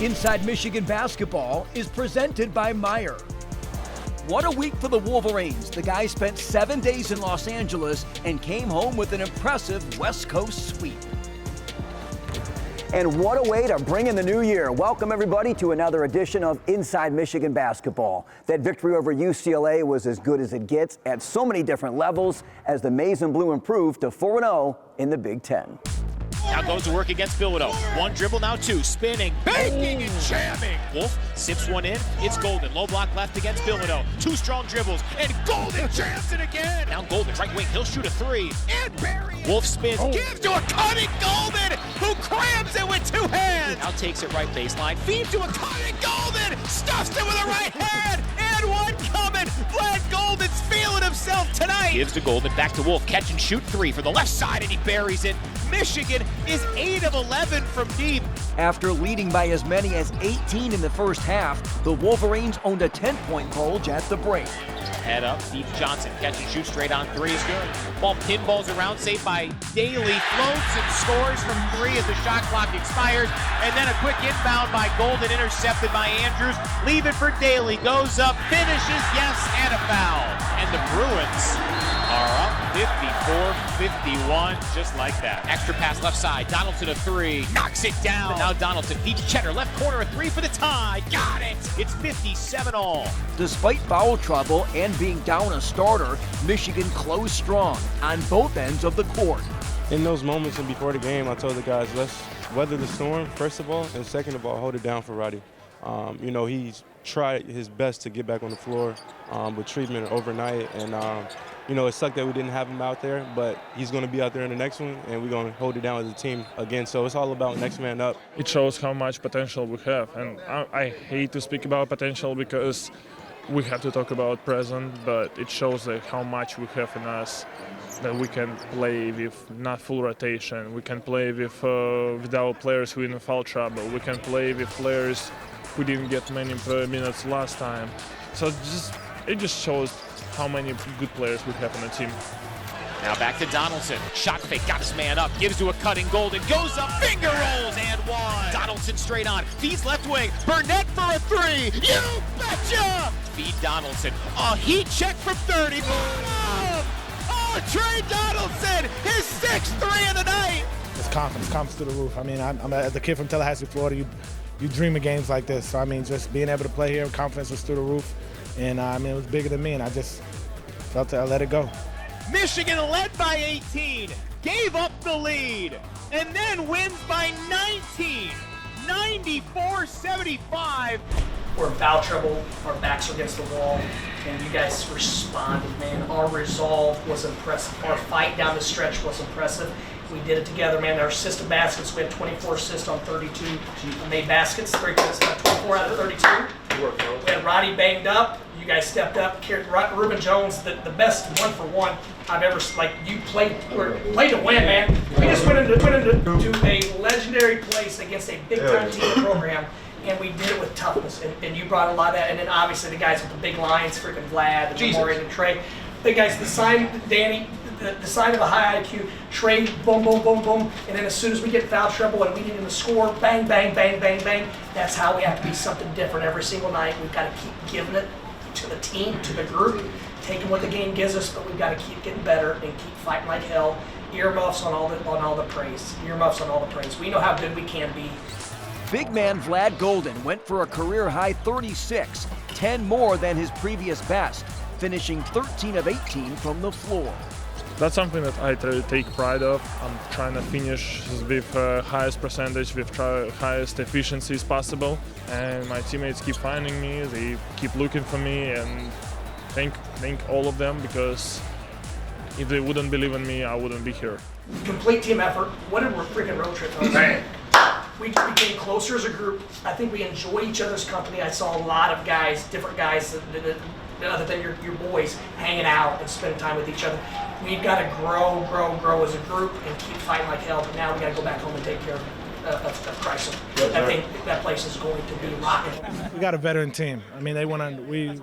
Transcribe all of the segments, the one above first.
Inside Michigan Basketball is presented by Meyer. What a week for the Wolverines. The guys spent 7 days in Los Angeles and came home with an impressive West Coast sweep. And what a way to bring in the new year. Welcome, everybody, to another edition of Inside Michigan Basketball. That victory over UCLA was as good as it gets at so many different levels as the Maize and Blue improved to 4-0 in the Big Ten. Now goes to work against Bilodeau. One dribble, now two. Spinning, banking, and jamming. Wolf sips one in. It's Golden. Low block left against Bilodeau. Two strong dribbles, and Golden jams it again. Now Golden, right wing. He'll shoot a three. And Barry. Wolf spins, gives to a cutting Golden, who crams it with two hands. Now takes it right baseline. Feeds to a cutting Golden. Stuffs it with a right hand. And one coming. Vlad Golden's feeling himself tonight. Gives to Golden. Back to Wolf. Catch and shoot three for the left side, and he buries it. Michigan is 8 of 11 from deep. After leading by as many as 18 in the first half, the Wolverines owned a 10-point bulge at the break. Head up, Steve Johnson, catch and shoot straight on three is good. Ball pinballs around, saved by Daly, floats and scores from three as the shot clock expires. And then a quick inbound by Golden, intercepted by Andrews. Leave it for Daly, goes up, finishes, yes, and a foul. And the Bruins are up 54-51, just like that. Extra pass left side, Donaldson a three, knocks it down. Now Donaldson feeds Cheddar, left corner a three for the tie, got it! It's 57-all. Despite foul trouble and being down a starter, Michigan closed strong on both ends of the court. In those moments and before the game, I told the guys, let's weather the storm, first of all, and second of all, hold it down for Roddy. He's tried his best to get back on the floor with treatment overnight, and it sucked that we didn't have him out there, but he's going to be out there in the next one, and we're going to hold it down as a team again. So it's all about next man up. It shows how much potential we have, and I hate to speak about potential because we have to talk about present, but it shows that how much we have in us, that we can play with not full rotation. We can play with our players who are in foul trouble. We can play with players who didn't get many minutes last time. So it just shows how many good players we have on the team. Now back to Donaldson. Shot fake, got his man up, gives to a cutting Golden, goes up, finger rolls, and one. Donaldson straight on, feeds left wing, Burnett for a three, you betcha! Feed Donaldson, a heat check from 30. Oh, Trey Donaldson, his 6th three of the night! It's confidence through the roof. I mean, I'm as a kid from Tallahassee, Florida, you dream of games like this. So, I mean, just being able to play here, confidence was through the roof. And, it was bigger than me, and I just felt that I let it go. Michigan led by 18, gave up the lead, and then wins by 19, 94-75. We're in foul trouble, our backs are against the wall, and you guys responded, man. Our resolve was impressive. Our fight down the stretch was impressive. We did it together, man. Our assist of baskets, we had 24 assists on 32 made baskets, 24 out of 32. We had Roddy banged up. You guys stepped up. Reuben Jones, the best one-for-one I've ever, you played to win, man. We just went into a legendary place against a big-time team program, and we did it with toughness. And you brought a lot of that. And then obviously the guys with the big lines, freaking Vlad and Demore and Trey. The guys, the sign, Danny, the sign of a high IQ, Trey, boom, boom, boom, boom, and then as soon as we get foul trouble and we need him to score, bang, bang, bang, bang, bang, that's how we have to be something different every single night. We've got to keep giving it to the team, to the group, taking what the game gives us, but we've got to keep getting better and keep fighting like hell. Earmuffs on all the praise. Earmuffs on all the praise. We know how good we can be. Big man Vlad Golden went for a career-high 36, 10 more than his previous best, finishing 13 of 18 from the floor. That's something that I take pride of. I'm trying to finish with highest percentage, with highest efficiencies possible. And my teammates keep finding me, they keep looking for me, and thank all of them, because if they wouldn't believe in me, I wouldn't be here. Complete team effort. What a freaking road trip that was. Man. We became closer as a group. I think we enjoy each other's company. I saw a lot of guys, different guys, other than your boys, hanging out and spending time with each other. We've got to grow as a group and keep fighting like hell. But now we got to go back home and take care of Chrysler. I think that place is going to be rocking. We got a veteran team. I mean, we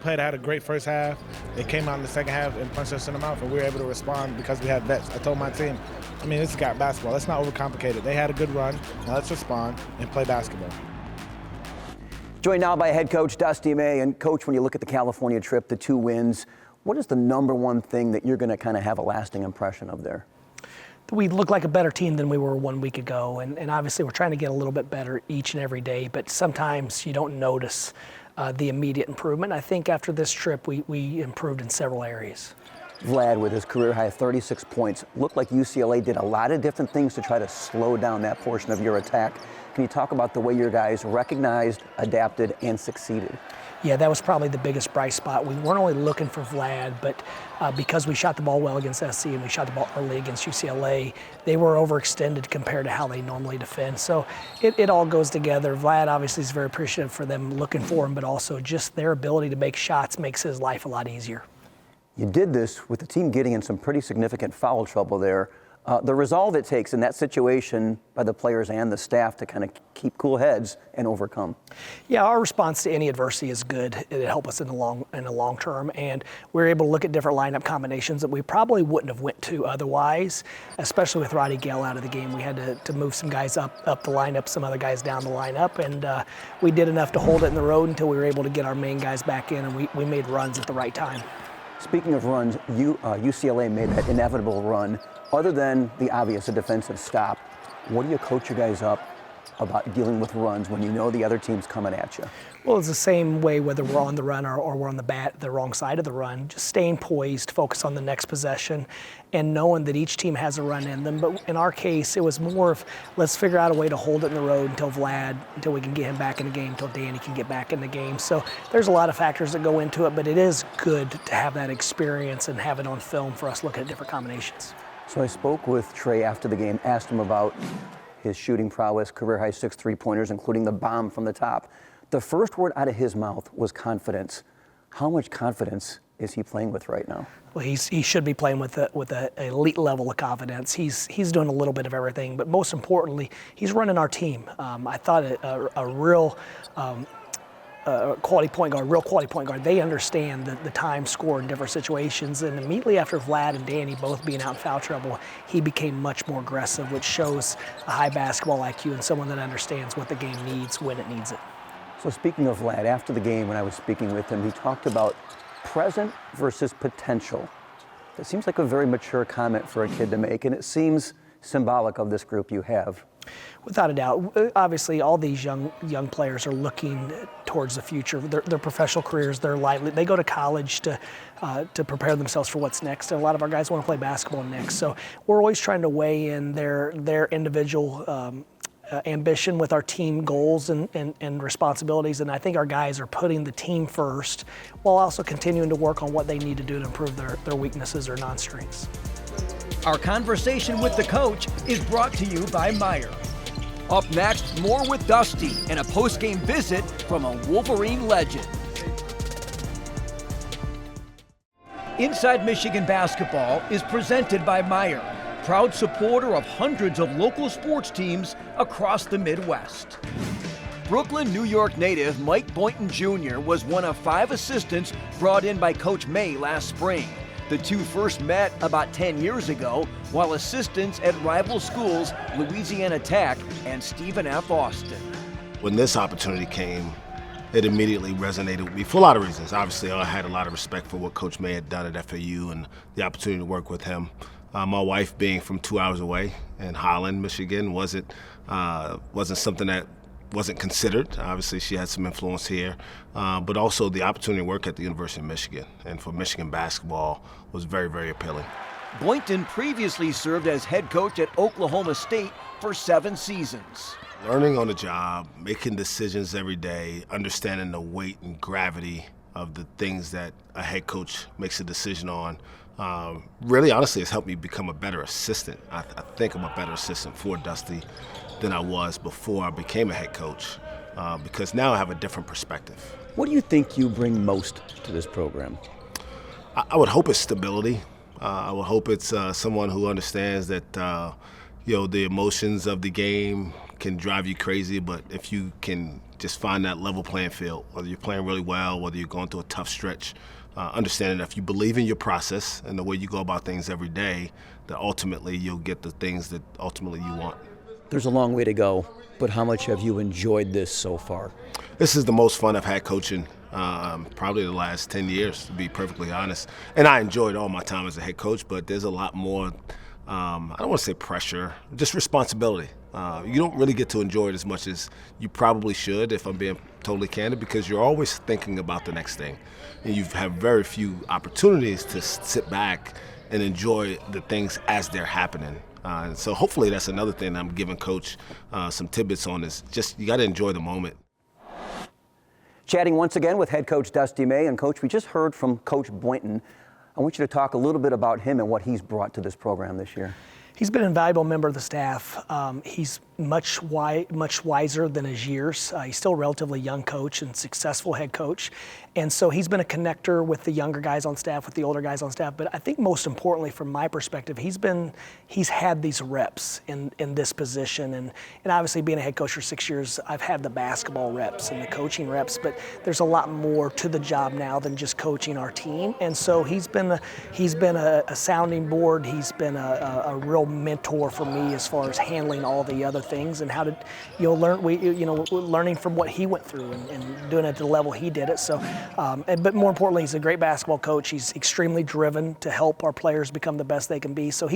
had a great first half. They came out in the second half and punched us in the mouth, and we were able to respond because we had vets. I told my team, this is basketball. Let's not overcomplicate it. They had a good run. Now let's respond and play basketball. Joined now by head coach Dusty May. And coach, when you look at the California trip, the 2 wins, what is the number one thing that you're going to kind of have a lasting impression of there? We look like a better team than we were 1 week ago, and obviously we're trying to get a little bit better each and every day, but sometimes you don't notice the immediate improvement. I think after this trip we improved in several areas. Vlad, with his career high 36 points, looked like UCLA did a lot of different things to try to slow down that portion of your attack. Can you talk about the way your guys recognized, adapted, and succeeded? Yeah, that was probably the biggest bright spot. We weren't only looking for Vlad, but because we shot the ball well against SC and we shot the ball early against UCLA, they were overextended compared to how they normally defend. So it all goes together. Vlad obviously is very appreciative for them looking for him, but also just their ability to make shots makes his life a lot easier. You did this with the team getting in some pretty significant foul trouble there. The resolve it takes in that situation by the players and the staff to kind of keep cool heads and overcome. Yeah, our response to any adversity is good. It helps us in the long term, and we're able to look at different lineup combinations that we probably wouldn't have went to otherwise, especially with Roddy Gale out of the game. We had to move some guys up the lineup, some other guys down the lineup, and we did enough to hold it in the road until we were able to get our main guys back in, and we made runs at the right time. Speaking of runs, UCLA made that inevitable run. Other than the obvious, a defensive stop, what do you coach your guys up about dealing with runs when you know the other team's coming at you? Well, it's the same way whether we're on the run or we're on the wrong side of the run. Just staying poised, focus on the next possession, and knowing that each team has a run in them. But in our case, it was more of let's figure out a way to hold it in the road until we can get him back in the game, until Danny can get back in the game. So there's a lot of factors that go into it, but it is good to have that experience and have it on film for us looking at different combinations. So I spoke with Trey after the game, asked him about his shooting prowess, career-high 6 3-pointers, including the bomb from the top. The first word out of his mouth was confidence. How much confidence is he playing with right now? Well, he should be playing with an elite level of confidence. He's doing a little bit of everything, but most importantly, he's running our team. I thought a real quality point guard. They understand the time score in different situations, and immediately after Vlad and Danny both being out in foul trouble, he became much more aggressive, which shows a high basketball IQ and someone that understands what the game needs when it needs it. So speaking of Vlad, after the game when I was speaking with him, he talked about present versus potential. It seems like a very mature comment for a kid to make, and it seems symbolic of this group you have. Without a doubt. Obviously, all these young players are looking towards the future. Their professional careers, they go to college to prepare themselves for what's next. And a lot of our guys want to play basketball next. So we're always trying to weigh in their individual ambition with our team goals and responsibilities. And I think our guys are putting the team first while also continuing to work on what they need to do to improve their weaknesses or non-strengths. Our conversation with the coach is brought to you by Meyer. Up next, more with Dusty and a post-game visit from a Wolverine legend. Inside Michigan Basketball is presented by Meyer, proud supporter of hundreds of local sports teams across the Midwest. Brooklyn, New York native Mike Boynton Jr. was one of 5 assistants brought in by Coach May last spring. The two first met about 10 years ago while assistants at rival schools Louisiana Tech and Stephen F. Austin. When this opportunity came, it immediately resonated with me for a lot of reasons. Obviously, I had a lot of respect for what Coach May had done at FAU and the opportunity to work with him. My wife being from 2 hours away in Holland, Michigan, wasn't something that wasn't considered. Obviously, she had some influence here, but also the opportunity to work at the University of Michigan and for Michigan basketball was very, very appealing. Boynton previously served as head coach at Oklahoma State for 7 seasons. Learning on the job, making decisions every day, understanding the weight and gravity of the things that a head coach makes a decision on, really honestly has helped me become a better assistant. I think I'm a better assistant for Dusty than I was before I became a head coach, because now I have a different perspective. What do you think you bring most to this program? I would hope it's stability. I would hope it's someone who understands that the emotions of the game can drive you crazy, but if you can just find that level playing field, whether you're playing really well, whether you're going through a tough stretch, understanding that if you believe in your process and the way you go about things every day, that ultimately you'll get the things that ultimately you want. There's a long way to go, but how much have you enjoyed this so far? This is the most fun I've had coaching probably the last 10 years, to be perfectly honest. And I enjoyed all my time as a head coach, but there's a lot more, I don't want to say pressure, just responsibility. You don't really get to enjoy it as much as you probably should, if I'm being totally candid, because you're always thinking about the next thing. And you have very few opportunities to sit back and enjoy the things as they're happening. So hopefully that's another thing I'm giving Coach some tidbits on, is just you got to enjoy the moment. Chatting once again with head coach Dusty May. And Coach, we just heard from Coach Boynton. I want you to talk a little bit about him and what he's brought to this program this year. He's been an invaluable member of the staff. He's much wiser than his years. He's still a relatively young coach and successful head coach. And so he's been a connector with the younger guys on staff, with the older guys on staff. But I think most importantly, from my perspective, he's had these reps in this position. And obviously being a head coach for 6 years, I've had the basketball reps and the coaching reps, but there's a lot more to the job now than just coaching our team. And so he's been a sounding board. He's been a real mentor for me as far as handling all the other things and how to learning from what he went through and doing it at the level he did it. So but more importantly, he's a great basketball coach. He's extremely driven to help our players become the best they can be. So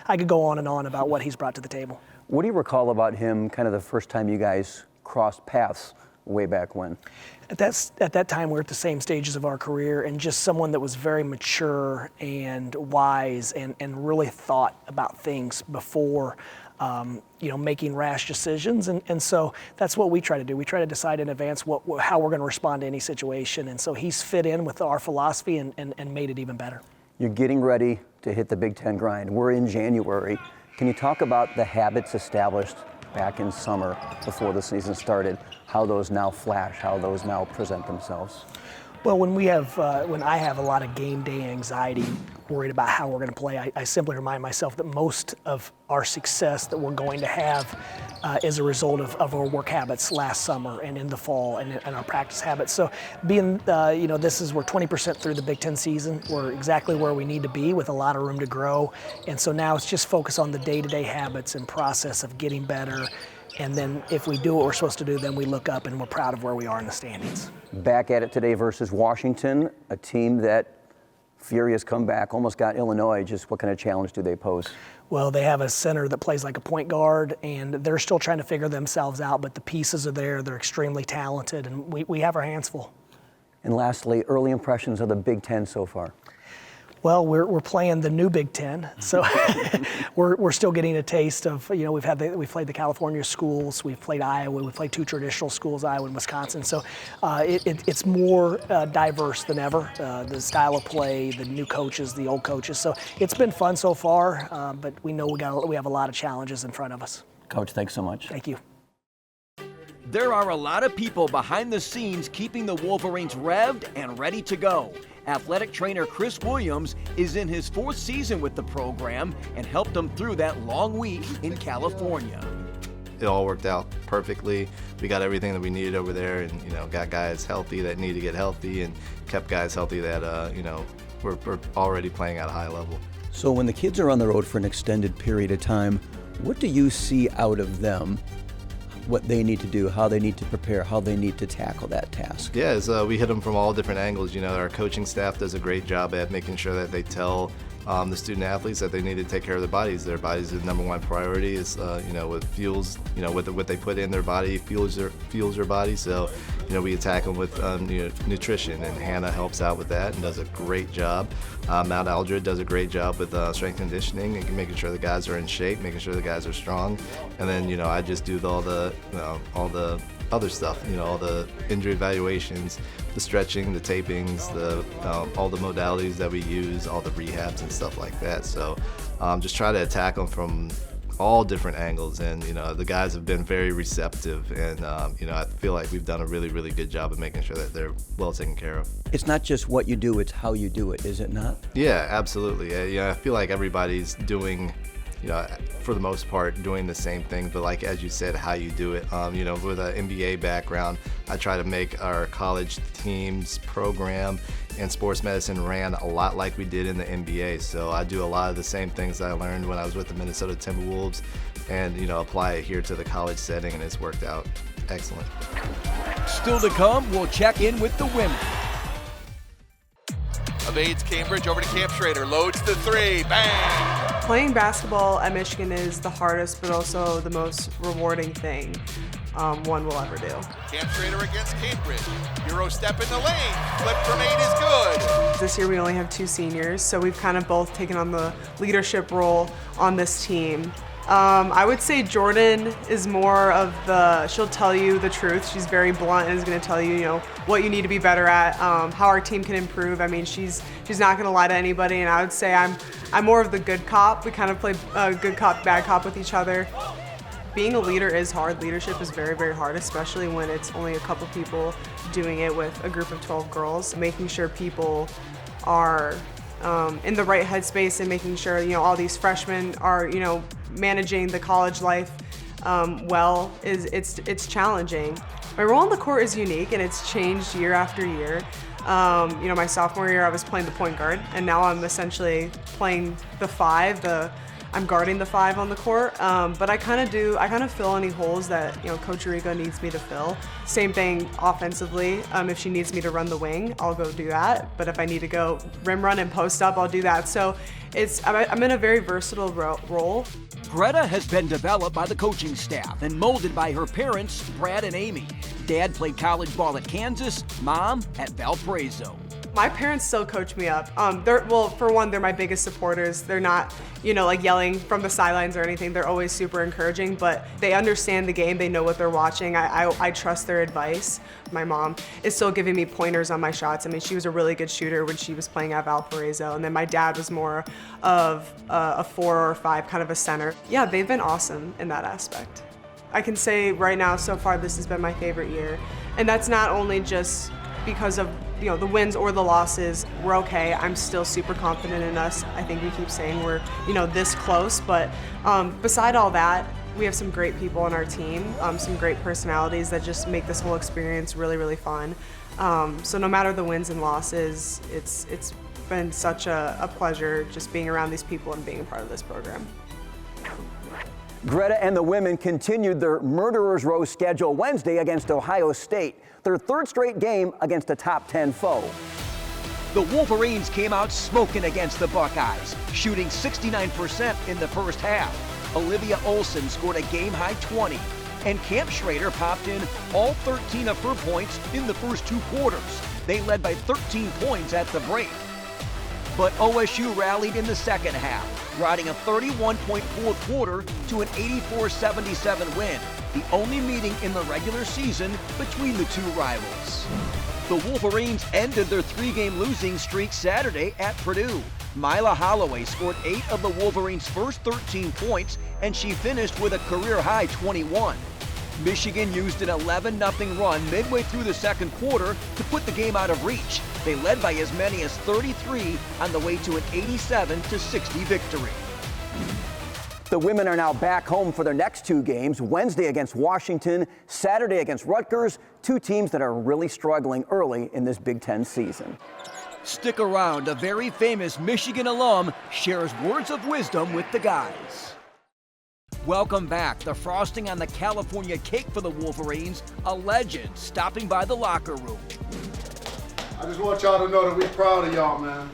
I could go on and on about what he's brought to the table. What do you recall about him kind of the first time you guys crossed paths way back when? At that time, we were at the same stages of our career, and just someone that was very mature and wise and really thought about things before making rash decisions. And so that's what we try to do. We try to decide in advance how we're going to respond to any situation. And so he's fit in with our philosophy and made it even better. You're getting ready to hit the Big Ten grind. We're in January. Can you talk about the habits established back in summer before the season started, how those now flash, how those now present themselves? Well, when I have a lot of game day anxiety, worried about how we're going to play, I simply remind myself that most of our success that we're going to have is a result of our work habits last summer and in the fall and our practice habits. So we're 20% through the Big Ten season. We're exactly where we need to be with a lot of room to grow. And so now it's just focus on the day-to-day habits and process of getting better. And then if we do what we're supposed to do, then we look up and we're proud of where we are in the standings. Back at it today versus Washington, a team that furious comeback, almost got Illinois. Just what kind of challenge do they pose? Well, they have a center that plays like a point guard, and they're still trying to figure themselves out, but the pieces are there. They're extremely talented, and we have our hands full. And lastly, early impressions of the Big Ten so far. Well, we're playing the new Big Ten, so we're still getting a taste of, we've played the California schools, we've played Iowa, we've played two traditional schools, Iowa and Wisconsin. So it's more diverse than ever. The style of play, the new coaches, the old coaches. So it's been fun so far, but we know we have a lot of challenges in front of us. Coach, thanks so much. Thank you. There are a lot of people behind the scenes keeping the Wolverines revved and ready to go. Athletic trainer Chris Williams is in his 4th season with the program and helped them through that long week in California. It all worked out perfectly. We got everything that we needed over there, and got guys healthy that need to get healthy, and kept guys healthy that we're already playing at a high level. So when the kids are on the road for an extended period of time, what do you see out of them? What they need to do, how they need to prepare, how they need to tackle that task? Yeah, we hit them from all different angles. Our coaching staff does a great job at making sure that they tell the student athletes that they need to take care of their bodies. Their bodies is the number one priority. Is what fuels, what they put in their body fuels their body. So, we attack them with nutrition, and Hannah helps out with that and does a great job. Mount Aldred does a great job with strength conditioning and making sure the guys are in shape, making sure the guys are strong. And then I just do all the other stuff, all the injury evaluations, the stretching, the tapings, all the modalities that we use, all the rehabs and stuff like that. So just try to attack them from all different angles, and the guys have been very receptive, and I feel like we've done a really, really good job of making sure that they're well taken care of. It's not just what you do, it's how you do it, is it not? Yeah, absolutely. I feel like everybody's doing for the most part, doing the same thing, but like as you said, how you do it. With an NBA background, I try to make our college teams program and sports medicine ran a lot like we did in the NBA. So I do a lot of the same things I learned when I was with the Minnesota Timberwolves and, apply it here to the college setting, and it's worked out excellent. Still to come, we'll check in with the women. Evades Cambridge over to Camp Schrader, loads the three, bang! Playing basketball at Michigan is the hardest but also the most rewarding thing one will ever do. Camp Schrader against Cambridge. Euro step in the lane, flip from 8 is good. This year we only have 2 seniors, so we've kind of both taken on the leadership role on this team. I would say Jordan is more of she'll tell you the truth. She's very blunt and is going to tell you, what you need to be better at, how our team can improve. I mean, she's not going to lie to anybody, and I would say I'm more of the good cop. We kind of play good cop, bad cop with each other. Being a leader is hard. Leadership is very, very hard, especially when it's only a couple people doing it with a group of 12 girls. Making sure people are in the right headspace and making sure, all these freshmen are, managing the college life well it's challenging. My role on the court is unique and it's changed year after year. My sophomore year I was playing the point guard, and now I'm essentially playing the 5. I'm guarding the 5 on the court, but I kind of fill any holes that Coach Rico needs me to fill. Same thing offensively. If she needs me to run the wing, I'll go do that. But if I need to go rim run and post up, I'll do that. So I'm in a very versatile role. Greta has been developed by the coaching staff and molded by her parents, Brad and Amy. Dad played college ball at Kansas, Mom at Valparaiso. My parents still coach me up. For one, they're my biggest supporters. They're not, like yelling from the sidelines or anything. They're always super encouraging, but they understand the game. They know what they're watching. I trust their advice. My mom is still giving me pointers on my shots. I mean, she was a really good shooter when she was playing at Valparaiso, and then my dad was more of a 4 or 5, kind of a center. Yeah, they've been awesome in that aspect. I can say right now, so far, this has been my favorite year. And that's not only just because of the wins or the losses. We're okay. I'm still super confident in us. I think we keep saying we're this close, but beside all that, we have some great people on our team, some great personalities that just make this whole experience really, really fun. So no matter the wins and losses, it's been such a pleasure just being around these people and being a part of this program. Greta and the women continued their Murderers Row schedule Wednesday against Ohio State, their 3rd straight game against a top 10 foe. The Wolverines came out smoking against the Buckeyes, shooting 69% in the first half. Olivia Olson scored a game-high 20, and Camp Schrader popped in all 13 of her points in the first 2 quarters. They led by 13 points at the break. But OSU rallied in the second half, riding a 31-point fourth quarter to an 84-77 win, the only meeting in the regular season between the 2 rivals. The Wolverines ended their 3-game losing streak Saturday at Purdue. Mila Holloway scored 8 of the Wolverines' first 13 points, and she finished with a career-high 21. Michigan used an 11-0 run midway through the second quarter to put the game out of reach. They led by as many as 33 on the way to an 87-60 victory. The women are now back home for their next 2 games, Wednesday against Washington, Saturday against Rutgers, 2 teams that are really struggling early in this Big Ten season. Stick around, a very famous Michigan alum shares words of wisdom with the guys. Welcome back. The frosting on the California cake for the Wolverines, a legend stopping by the locker room. I just want y'all to know that we're proud of y'all, man.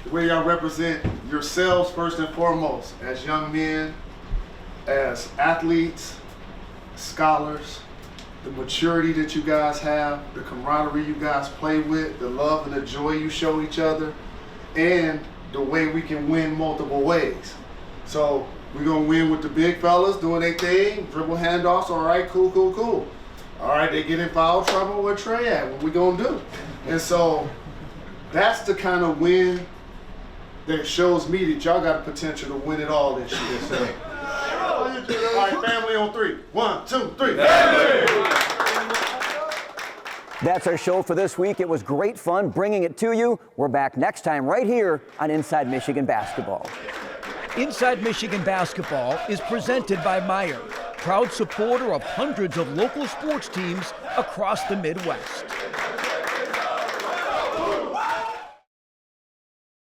The way y'all represent yourselves first and foremost, as young men, as athletes, scholars, the maturity that you guys have, the camaraderie you guys play with, the love and the joy you show each other, and the way we can win multiple ways. So we're gonna win with the big fellas doing their thing, dribble handoffs, all right, cool. All right, they get in foul trouble, where Trey at? What we gonna do? And so that's the kind of win that shows me that y'all got the potential to win it all this year. All right, family on 3. 1, 2, 3. Family! That's our show for this week. It was great fun bringing it to you. We're back next time right here on Inside Michigan Basketball. Inside Michigan Basketball is presented by Meyer, proud supporter of hundreds of local sports teams across the Midwest.